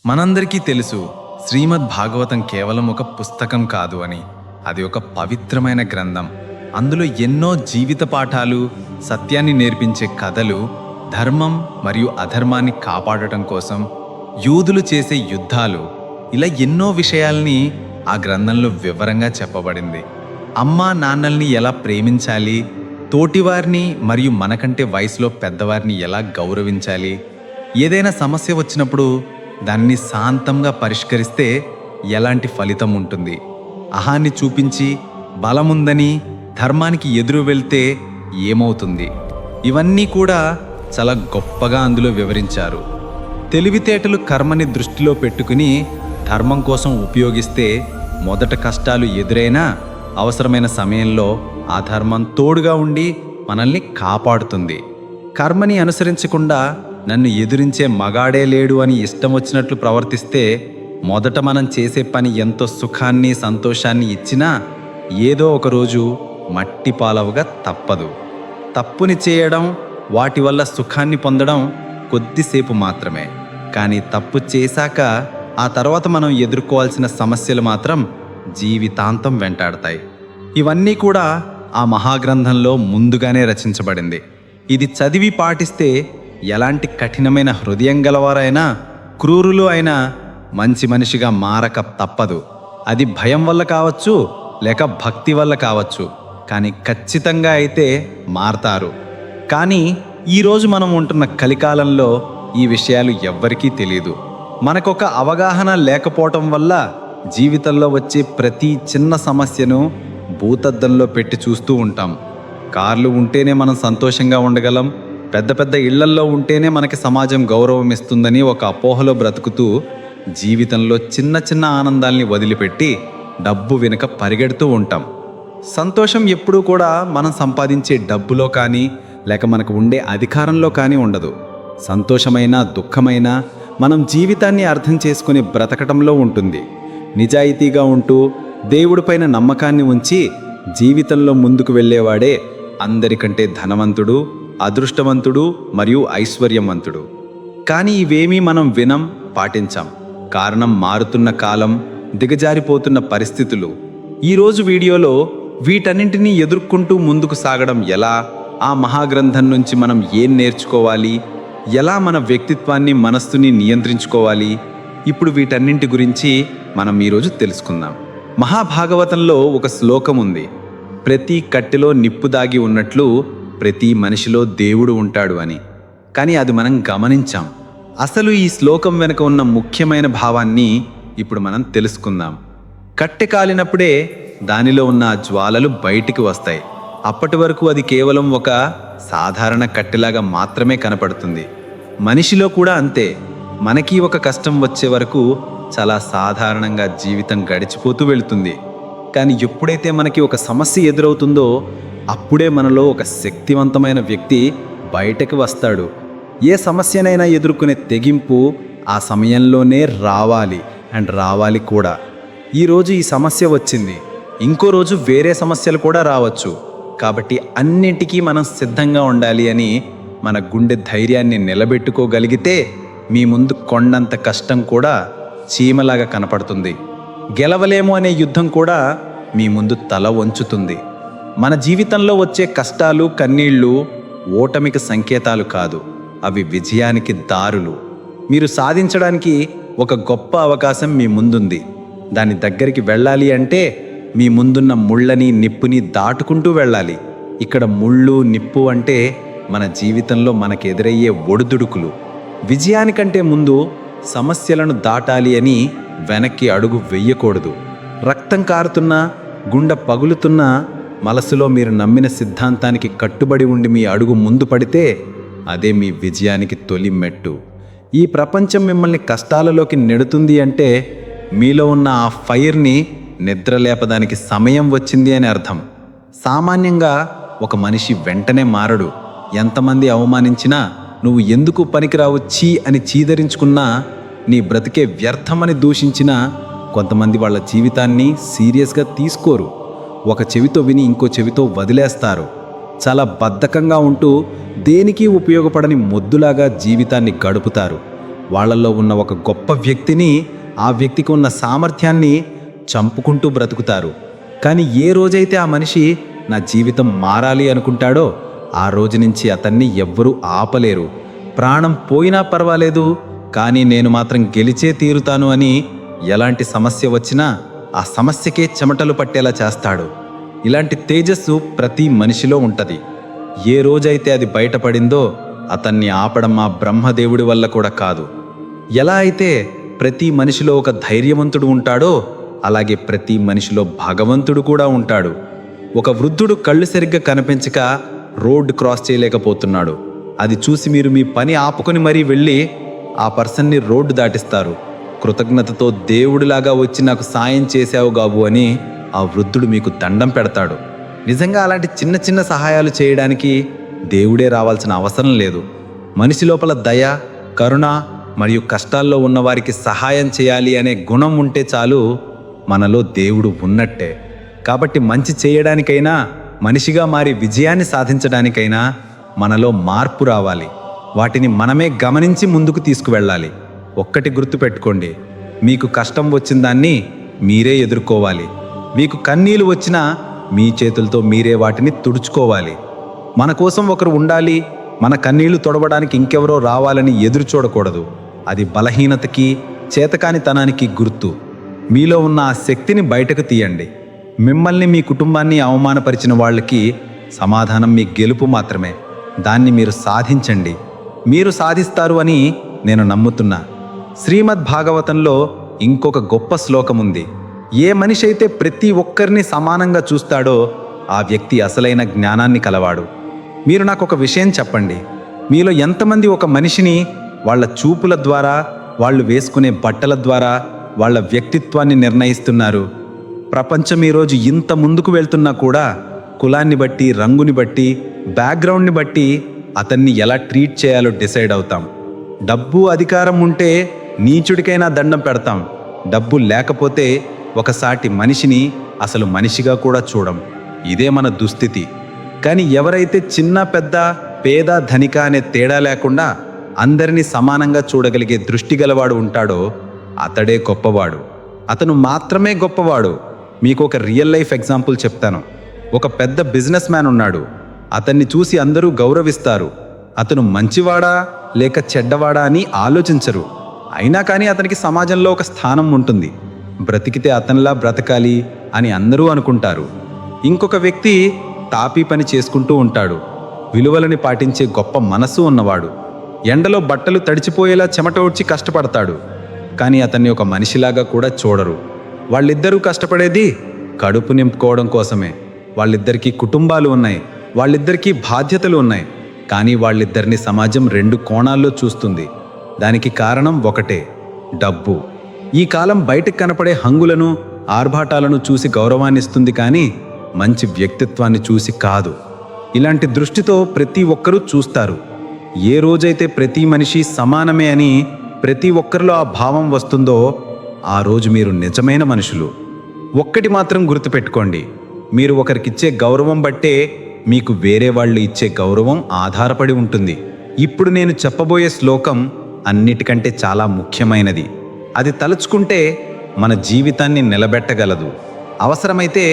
మనందరికీ తెలుసు శ్రీమద్ భాగవతం కేవలం ఒక పుస్తకం కాదు అని. అది ఒక పవిత్రమైన గ్రంథం. అందులో ఎన్నో జీవిత పాఠాలు, సత్యాన్ని నేర్పించే కథలు, ధర్మం మరియు అధర్మాన్ని కాపాడటం కోసం యూదులు చేసే యుద్ధాలు, ఇలా ఎన్నో విషయాల్ని ఆ గ్రంథంలో వివరంగా చెప్పబడింది. అమ్మా నాన్నల్ని ఎలా ప్రేమించాలి, తోటివారిని మరియు మనకంటే వయసులో పెద్దవారిని ఎలా గౌరవించాలి, ఏదైనా సమస్య వచ్చినప్పుడు దాన్ని శాంతంగా పరిష్కరిస్తే ఎలాంటి ఫలితం ఉంటుంది, అహాన్ని చూపించి బలముందని ధర్మానికి ఎదురు వెళ్తే ఏమవుతుంది, ఇవన్నీ కూడా చాలా గొప్పగా అందులో వివరించారు. తెలివితేటలు కర్మని దృష్టిలో పెట్టుకుని ధర్మం కోసం ఉపయోగిస్తే మొదట కష్టాలు ఎదురైనా అవసరమైన సమయంలో ఆ ధర్మం తోడుగా ఉండి మనల్ని కాపాడుతుంది. కర్మని అనుసరించకుండా నన్ను ఎదురించే మగాడే లేడు అని ఇష్టం వచ్చినట్లు ప్రవర్తిస్తే మొదట మనం చేసే పని ఎంతో సుఖాన్ని సంతోషాన్ని ఇచ్చినా ఏదో ఒకరోజు మట్టి పాలవగా తప్పదు. తప్పుని చేయడం, వాటి వల్ల సుఖాన్ని పొందడం కొద్దిసేపు మాత్రమే. కానీ తప్పు చేశాక ఆ తర్వాత మనం ఎదుర్కోవాల్సిన సమస్యలు మాత్రం జీవితాంతం వెంటాడతాయి. ఇవన్నీ కూడా ఆ మహాగ్రంథంలో ముందుగానే రచించబడింది. ఇది చదివి పాటిస్తే ఎలాంటి కఠినమైన హృదయం గలవారైనా, క్రూరులు అయినా మంచి మనిషిగా మారక తప్పదు. అది భయం వల్ల కావచ్చు, లేక భక్తి వల్ల కావచ్చు, కానీ ఖచ్చితంగా అయితే మారతారు. కానీ ఈరోజు మనం ఉంటున్న కలికాలంలో ఈ విషయాలు ఎవ్వరికీ తెలియదు. మనకొక అవగాహన లేకపోవటం వల్ల జీవితంలో వచ్చే ప్రతి చిన్న సమస్యను భూతద్దంలో పెట్టి చూస్తూ ఉంటాం. కార్లు ఉంటేనే మనం సంతోషంగా ఉండగలం, పెద్ద పెద్ద ఇళ్లల్లో ఉంటేనే మనకి సమాజం గౌరవం ఇస్తుందని ఒక అపోహలో బ్రతుకుతూ జీవితంలో చిన్న చిన్న ఆనందాల్ని వదిలిపెట్టి డబ్బు వెనుక పరిగెడుతూ ఉంటాం. సంతోషం ఎప్పుడూ కూడా మనం సంపాదించే డబ్బులో కానీ లేక మనకు ఉండే అధికారంలో కానీ ఉండదు. సంతోషమైనా దుఃఖమైనా మనం జీవితాన్ని అర్థం చేసుకుని బ్రతకటంలో ఉంటుంది. నిజాయితీగా ఉంటూ దేవుడిపైన నమ్మకాన్ని ఉంచి జీవితంలో ముందుకు వెళ్ళేవాడే అందరికంటే ధనవంతుడు, అదృష్టవంతుడు మరియు ఐశ్వర్యవంతుడు. కానీ ఇవేమీ మనం వినం, పాటించాం. కారణం మారుతున్న కాలం, దిగజారిపోతున్న పరిస్థితులు. ఈరోజు వీడియోలో వీటన్నింటినీ ఎదుర్కొంటూ ముందుకు సాగడం ఎలా, ఆ మహాగ్రంథం నుంచి మనం ఏం నేర్చుకోవాలి, ఎలా మన వ్యక్తిత్వాన్ని, మనస్సుని నియంత్రించుకోవాలి, ఇప్పుడు వీటన్నింటి గురించి మనం ఈరోజు తెలుసుకుందాం. మహాభాగవతంలో ఒక శ్లోకం ఉంది. ప్రతి కట్టెలో నిప్పు దాగి ఉన్నట్లు ప్రతి మనిషిలో దేవుడు ఉంటాడు అని. కానీ అది మనం గమనించాం. అసలు ఈ శ్లోకం వెనుక ఉన్న ముఖ్యమైన భావాన్ని ఇప్పుడు మనం తెలుసుకుందాం. కట్టె కాలినప్పుడే దానిలో ఉన్న జ్వాలలు బయటికి వస్తాయి. అప్పటి వరకు అది కేవలం ఒక సాధారణ కట్టెలాగా మాత్రమే కనపడుతుంది. మనిషిలో కూడా అంతే. మనకి ఒక కష్టం వచ్చే వరకు చాలా సాధారణంగా జీవితం గడిచిపోతూ వెళుతుంది. కానీ ఎప్పుడైతే మనకి ఒక సమస్య ఎదురవుతుందో అప్పుడే మనలో ఒక శక్తివంతమైన వ్యక్తి బయటకు వస్తాడు. ఏ సమస్యనైనా ఎదుర్కొనే తెగింపు ఆ సమయంలోనే రావాలి కూడా. ఈరోజు ఈ సమస్య వచ్చింది, ఇంకో రోజు వేరే సమస్యలు కూడా రావచ్చు. కాబట్టి అన్నింటికీ మనం సిద్ధంగా ఉండాలి అని మన గుండె ధైర్యాన్ని నిలబెట్టుకోగలిగితే మీ ముందు కొండంత కష్టం కూడా చీమలాగా కనపడుతుంది. గెలవలేము అనే యుద్ధం కూడా మీ ముందు తల వంచుతుంది. మన జీవితంలో వచ్చే కష్టాలు, కన్నీళ్లు ఓటమికి సంకేతాలు కాదు, అవి విజయానికి దారులు. మీరు సాధించడానికి ఒక గొప్ప అవకాశం మీ ముందుంది. దాని దగ్గరికి వెళ్ళాలి అంటే మీ ముందున్న ముళ్ళని, నిప్పుని దాటుకుంటూ వెళ్ళాలి. ఇక్కడ ముళ్ళు, నిప్పు అంటే మన జీవితంలో మనకెదురయ్యే ఒడిదుడుకులు. విజయానికంటే ముందు సమస్యలను దాటాలి అని వెనక్కి అడుగు వెయ్యకూడదు. రక్తం కారుతున్నా, గుండె పగులుతున్నా మనసులో మీరు నమ్మిన సిద్ధాంతానికి కట్టుబడి ఉండి మీ అడుగు ముందు పడితే అదే మీ విజయానికి తొలి మెట్టు. ఈ ప్రపంచం మిమ్మల్ని కష్టాలలోకి నెడుతుంది అంటే మీలో ఉన్న ఆ ఫైర్ని నిద్రలేపడానికి సమయం వచ్చింది అని అర్థం. సామాన్యంగా ఒక మనిషి వెంటనే మారడు. ఎంతమంది అవమానించినా, నువ్వు ఎందుకు పనికిరావు చీ అని చీదరించుకున్నా, నీ బ్రతికే వ్యర్థమని దూషించినా కొంతమంది వాళ్ళ జీవితాన్ని సీరియస్గా తీసుకోరు. ఒక చెవితో విని ఇంకో చెవితో వదిలేస్తారు. చాలా బద్ధకంగా ఉంటూ దేనికి ఉపయోగపడని మొద్దులాగా జీవితాన్ని గడుపుతారు. వాళ్ళల్లో ఉన్న ఒక గొప్ప వ్యక్తిని, ఆ వ్యక్తికి ఉన్న సామర్థ్యాన్ని చంపుకుంటూ బ్రతుకుతారు. కానీ ఏ రోజైతే ఆ మనిషి నా జీవితం మారాలి అనుకుంటాడో ఆ రోజు నుంచి అతన్ని ఎవ్వరూ ఆపలేరు. ప్రాణం పోయినా పర్వాలేదు, కానీ నేను మాత్రం గెలిచే తీరుతాను అని ఎలాంటి సమస్య వచ్చినా ఆ సమస్యకే చెమటలు పట్టేలా చేస్తాడు. ఇలాంటి తేజస్సు ప్రతి మనిషిలో ఉంటది. ఏ రోజైతే అది బయటపడిందో అతన్ని ఆపడం ఆ బ్రహ్మదేవుడి వల్ల కూడా కాదు. ఎలా అయితే ప్రతి మనిషిలో ఒక ధైర్యవంతుడు ఉంటాడో అలాగే ప్రతి మనిషిలో భగవంతుడు కూడా ఉంటాడు. ఒక వృద్ధుడు కళ్ళు సరిగ్గా కనిపించక రోడ్డు క్రాస్ చేయలేకపోతున్నాడు. అది చూసి మీరు మీ పని ఆపుకొని మరీ వెళ్ళి ఆ పర్సన్ని రోడ్డు దాటిస్తారు. కృతజ్ఞతతో దేవుడిలాగా వచ్చి నాకు సాయం చేశావు గాబు అని ఆ వృద్ధుడు మీకు దండం పెడతాడు. నిజంగా అలాంటి చిన్న చిన్న సహాయాలు చేయడానికి దేవుడే రావాల్సిన అవసరం లేదు. మనిషి లోపల దయ, కరుణ మరియు కష్టాల్లో ఉన్నవారికి సహాయం చేయాలి అనే గుణం ఉంటే చాలు, మనలో దేవుడు ఉన్నట్టే. కాబట్టి మంచి చేయడానికైనా, మనిషిగా మారి విజయాన్ని సాధించడానికైనా మనలో మార్పు రావాలి. వాటిని మనమే గమనించి ముందుకు తీసుకువెళ్ళాలి. ఒక్కటి గుర్తుపెట్టుకోండి, మీకు కష్టం వచ్చిన దాన్ని మీరే ఎదుర్కోవాలి. మీకు కన్నీళ్లు వచ్చినా మీ చేతులతో మీరే వాటిని తుడుచుకోవాలి. మన కోసం ఒకరు ఉండాలి, మన కన్నీళ్లు తొడవడానికి ఇంకెవరో రావాలని ఎదురు చూడకూడదు. అది బలహీనతకి, చేతకానితనానికి గుర్తు. మీలో ఉన్న ఆ శక్తిని బయటకు తీయండి. మిమ్మల్ని, మీ కుటుంబాన్ని అవమానపరిచిన వాళ్ళకి సమాధానం మీ గెలుపు మాత్రమే. దాన్ని మీరు సాధించండి. మీరు సాధిస్తారు అని నేను నమ్ముతున్నా. శ్రీమద్ భాగవతంలో ఇంకొక గొప్ప శ్లోకం ఉంది. ఏ మనిషి అయితే ప్రతి ఒక్కరిని సమానంగా చూస్తాడో ఆ వ్యక్తి అసలైన జ్ఞానాన్ని కలవాడు. మీరు నాకు ఒక విషయం చెప్పండి. మీలో ఎంతమంది ఒక మనిషిని వాళ్ళ చూపుల ద్వారా, వాళ్ళు వేసుకునే బట్టల ద్వారా వాళ్ళ వ్యక్తిత్వాన్ని నిర్ణయిస్తున్నారు? ప్రపంచం ఈరోజు ఇంత ముందుకు వెళ్తున్నా కూడా కులాన్ని బట్టి, రంగుని బట్టి, బ్యాక్గ్రౌండ్ని బట్టి అతన్ని ఎలా ట్రీట్ చేయాలో డిసైడ్ అవుతాం. డబ్బు, అధికారం ఉంటే నీచుడికైనా దండం పెడతాం. డబ్బు లేకపోతే ఒకసాటి మనిషిని అసలు మనిషిగా కూడా చూడం. ఇదే మన దుస్థితి. కానీ ఎవరైతే చిన్న, పెద్ద, పేద, ధనిక అనే తేడా లేకుండా అందరినీ సమానంగా చూడగలిగే దృష్టి గలవాడు ఉంటాడో అతడే గొప్పవాడు. అతను మాత్రమే గొప్పవాడు. మీకు ఒక రియల్ లైఫ్ ఎగ్జాంపుల్ చెప్తాను. ఒక పెద్ద బిజినెస్ మ్యాన్ ఉన్నాడు. అతన్ని చూసి అందరూ గౌరవిస్తారు. అతను మంచివాడా లేక చెడ్డవాడా అని ఆలోచించరు. అయినా కానీ అతనికి సమాజంలో ఒక స్థానం ఉంటుంది. బ్రతికితే అతనిలా బ్రతకాలి అని అందరూ అనుకుంటారు. ఇంకొక వ్యక్తి తాపీ పని చేసుకుంటూ ఉంటాడు. విలువలని పాటించే గొప్ప మనసు ఉన్నవాడు. ఎండలో బట్టలు తడిచిపోయేలా చెమట ఊడ్చి కష్టపడతాడు. కానీ అతన్ని ఒక మనిషిలాగా కూడా చూడరు. వాళ్ళిద్దరూ కష్టపడేది కడుపు నింపుకోవడం కోసమే. వాళ్ళిద్దరికీ కుటుంబాలు ఉన్నాయి, వాళ్ళిద్దరికీ బాధ్యతలు ఉన్నాయి. కానీ వాళ్ళిద్దరిని సమాజం రెండు కోణాల్లో చూస్తుంది. దానికి కారణం ఒకటే, డబ్బు. ఈ కాలం బయటకు కనపడే హంగులను, ఆర్భాటాలను చూసి గౌరవాన్నిస్తుంది, కానీ మంచి వ్యక్తిత్వాన్ని చూసి కాదు. ఇలాంటి దృష్టితో ప్రతి ఒక్కరూ చూస్తారు. ఏ రోజైతే ప్రతి మనిషి సమానమే అని ప్రతి ఒక్కరిలో ఆ భావం వస్తుందో ఆ రోజు మీరు నిజమైన మనుషులు. ఒక్కటి మాత్రం గుర్తుపెట్టుకోండి, మీరు ఒకరికిచ్చే గౌరవం బట్టే మీకు వేరే వాళ్ళు ఇచ్చే గౌరవం ఆధారపడి ఉంటుంది. ఇప్పుడు నేను చెప్పబోయే శ్లోకం అన్నిటికంటే చాలా ముఖ్యమైనది. అది తలుచుకుంటే మన జీవితాన్ని నిలబెట్టగలదు, అవసరమైతే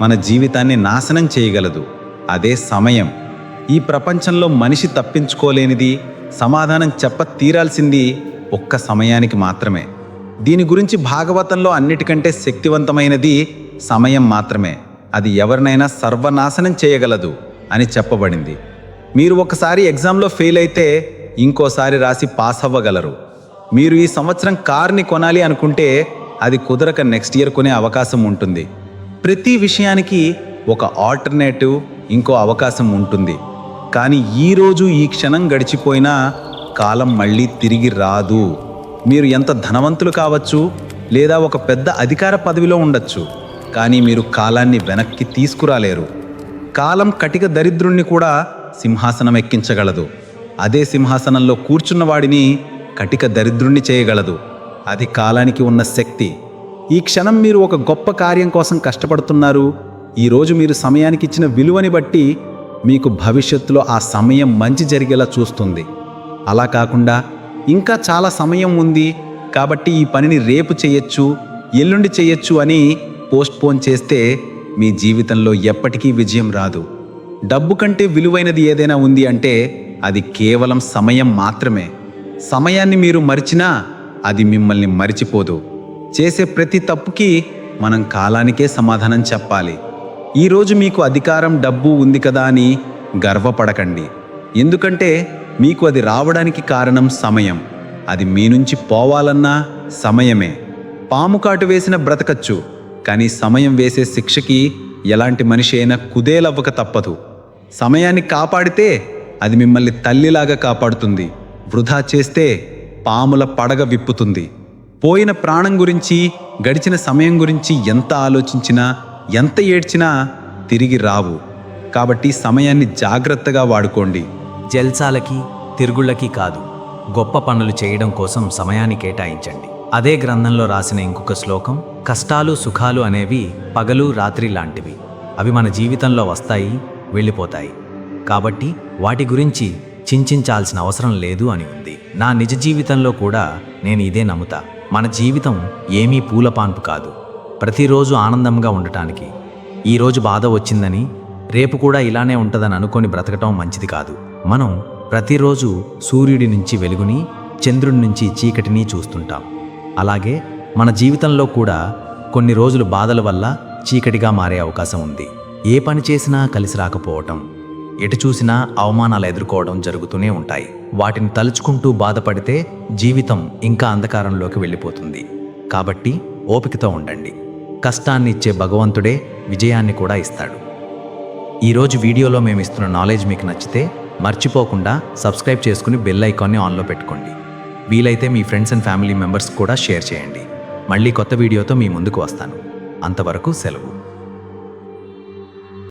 మన జీవితాన్ని నాశనం చేయగలదు. అదే సమయం. ఈ ప్రపంచంలో మనిషి తప్పించుకోలేనిది, సమాధానం తీరాల్సింది ఒక్క సమయానికి మాత్రమే. దీని గురించి భాగవతంలో అన్నిటికంటే శక్తివంతమైనది సమయం మాత్రమే. అది ఎవరినైనా సర్వనాశనం చేయగలదు అని చెప్పబడింది. మీరు ఒకసారి ఎగ్జామ్లో ఫెయిల్ అయితే ఇంకోసారి రాసి పాస్ అవ్వగలరు. మీరు ఈ సంవత్సరం కార్ని కొనాలి అనుకుంటే అది కుదరక నెక్స్ట్ ఇయర్ కొనే అవకాశం ఉంటుంది. ప్రతి విషయానికి ఒక ఆల్టర్నేటివ్, ఇంకో అవకాశం ఉంటుంది. కానీ ఈరోజు ఈ క్షణం గడిచిపోయినా కాలం మళ్ళీ తిరిగి రాదు. మీరు ఎంత ధనవంతులు కావచ్చు, లేదా ఒక పెద్ద అధికార పదవిలో ఉండొచ్చు, కానీ మీరు కాలాన్ని వెనక్కి తీసుకురాలేరు. కాలం కటిక దరిద్రుణ్ణి కూడా సింహాసనం ఎక్కించగలదు. అదే సింహాసనంలో కూర్చున్నవాడిని కటిక దరిద్రుణ్ణి చేయగలదు. అది కాలానికి ఉన్న శక్తి. ఈ క్షణం మీరు ఒక గొప్ప కార్యం కోసం కష్టపడుతున్నారు. ఈరోజు మీరు సమయానికి ఇచ్చిన విలువని బట్టి మీకు భవిష్యత్తులో ఆ సమయం మంచి జరిగేలా చూస్తుంది. అలా కాకుండా ఇంకా చాలా సమయం ఉంది కాబట్టి ఈ పనిని రేపు చేయొచ్చు, ఎల్లుండి చేయొచ్చు అని పోస్ట్పోన్ చేస్తే మీ జీవితంలో ఎప్పటికీ విజయం రాదు. డబ్బు కంటే విలువైనది ఏదైనా ఉంది అంటే అది కేవలం సమయం మాత్రమే. సమయాన్ని మీరు మరిచినా అది మిమ్మల్ని మరిచిపోదు. చేసే ప్రతి తప్పుకి మనం కాలానికే సమాధానం చెప్పాలి. ఈరోజు మీకు అధికారం, డబ్బు ఉంది కదా అని గర్వపడకండి. ఎందుకంటే మీకు అది రావడానికి కారణం సమయం. అది మీ నుంచి పోవాలన్నా సమయమే. పాము కాటు వేసిన బ్రతకచ్చు, కానీ సమయం వేసే శిక్షకి ఎలాంటి మనిషి అయినా కుదేలవ్వక తప్పదు. సమయాన్ని కాపాడితే అది మిమ్మల్ని తల్లిలాగా కాపాడుతుంది. వృధా చేస్తే పాముల పడగ విప్పుతుంది. పోయిన ప్రాణం గురించి, గడిచిన సమయం గురించి ఎంత ఆలోచించినా, ఎంత ఏడ్చినా తిరిగి రావు. కాబట్టి సమయాన్ని జాగ్రత్తగా వాడుకోండి. జల్సాలకి, తిరుగుళ్ళకి కాదు, గొప్ప పనులు చేయడం కోసం సమయాన్ని కేటాయించండి. అదే గ్రంథంలో రాసిన ఇంకొక శ్లోకం, కష్టాలు సుఖాలు అనేవి పగలు రాత్రి లాంటివి. అవి మన జీవితంలో వస్తాయి, వెళ్ళిపోతాయి. కాబట్టి వాటి గురించి చింతించాల్సిన అవసరం లేదు అని ఉంది. నా నిజ జీవితంలో కూడా నేను ఇదే నమ్ముతా. మన జీవితం ఏమీ పూలపాన్పు కాదు. ప్రతిరోజు ఆనందంగా ఉండటానికి. ఈరోజు బాధ వచ్చిందని రేపు కూడా ఇలానే ఉంటుందని అనుకొని బ్రతకటం మంచిది కాదు. మనం ప్రతిరోజు సూర్యుడి నుంచి వెలుగుని, చంద్రుడి నుంచి చీకటిని చూస్తుంటాం. అలాగే మన జీవితంలో కూడా కొన్ని రోజులు బాధల వల్ల చీకటిగా మారే అవకాశం ఉంది. ఏ పని చేసినా కలిసి రాకపోవటం, ఎటు చూసినా అవమానాలు ఎదుర్కోవడం జరుగుతూనే ఉంటాయి. వాటిని తలుచుకుంటూ బాధపడితే జీవితం ఇంకా అంధకారంలోకి వెళ్ళిపోతుంది. కాబట్టి ఓపికతో ఉండండి. కష్టాన్ని ఇచ్చే భగవంతుడే విజయాన్ని కూడా ఇస్తాడు. ఈరోజు వీడియోలో మేము ఇస్తున్న నాలెడ్జ్ మీకు నచ్చితే మర్చిపోకుండా సబ్స్క్రైబ్ చేసుకుని బెల్ ఐకాన్ని ఆన్లో పెట్టుకోండి. వీలైతే మీ ఫ్రెండ్స్ అండ్ ఫ్యామిలీ మెంబర్స్ కూడా షేర్ చేయండి. మళ్ళీ కొత్త వీడియోతో మీ ముందుకు వస్తాను. అంతవరకు సెలవు.